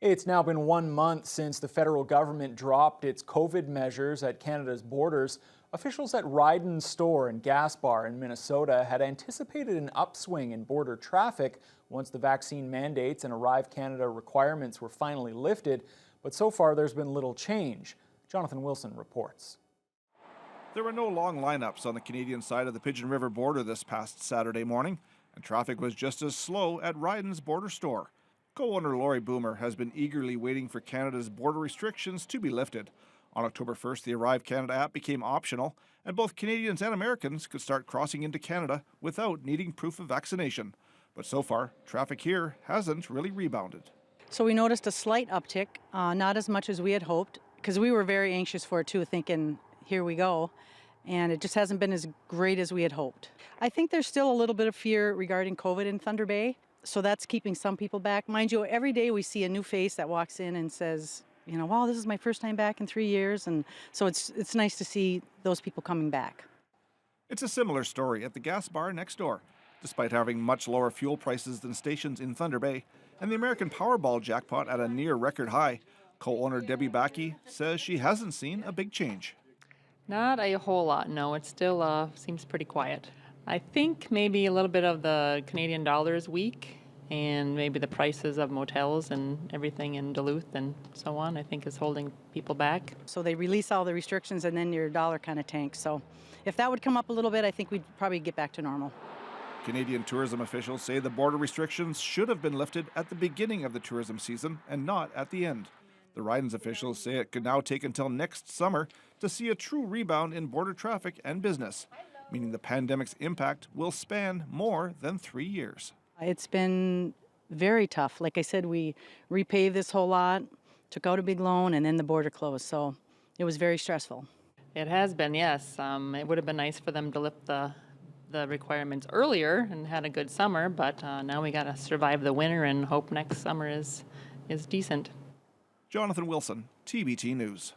It's now been 1 month since the federal government dropped its COVID measures at Canada's borders. Officials at Ryden store and gas bar in Minnesota had anticipated an upswing in border traffic once the vaccine mandates and Arrive Canada requirements were finally lifted. But so far, there's been little change. Jonathan Wilson reports. There were no long lineups on the Canadian side of the Pigeon River border this past Saturday morning, and traffic was just as slow at Ryden's border store. Co-owner Lori Boomer has been eagerly waiting for Canada's border restrictions to be lifted. On October 1st, the Arrive Canada app became optional, and both Canadians and Americans could start crossing into Canada without needing proof of vaccination. But so far, traffic here hasn't really rebounded. So we noticed a slight uptick, not as much as we had hoped, because we were very anxious for it too, thinking, here we go. And it just hasn't been as great as we had hoped. I think there's still a little bit of fear regarding COVID in Thunder Bay. So that's keeping some people back. Mind you, every day we see a new face that walks in and says, you know, wow, this is my first time back in 3 years. And so it's nice to see those people coming back. It's a similar story at the gas bar next door. Despite having much lower fuel prices than stations in Thunder Bay and the American Powerball jackpot at a near record high, co-owner Debbie Backey says she hasn't seen a big change. Not a whole lot, no. It still seems pretty quiet. I think maybe a little bit of the Canadian dollar is weak, and maybe the prices of motels and everything in Duluth and so on, I think is holding people back. So they release all the restrictions and then your dollar kind of tanks. So if that would come up a little bit, I think we'd probably get back to normal. Canadian tourism officials say the border restrictions should have been lifted at the beginning of the tourism season and not at the end. The Ryden's officials say it could now take until next summer to see a true rebound in border traffic and business, meaning the pandemic's impact will span more than 3 years. It's been very tough. Like I said, we repaved this whole lot, took out a big loan, and then the border closed. So it was very stressful. It has been, yes. It would have been nice for them to lift the requirements earlier and had a good summer, but now we got to survive the winter and hope next summer is decent. Jonathan Wilson, TBT News.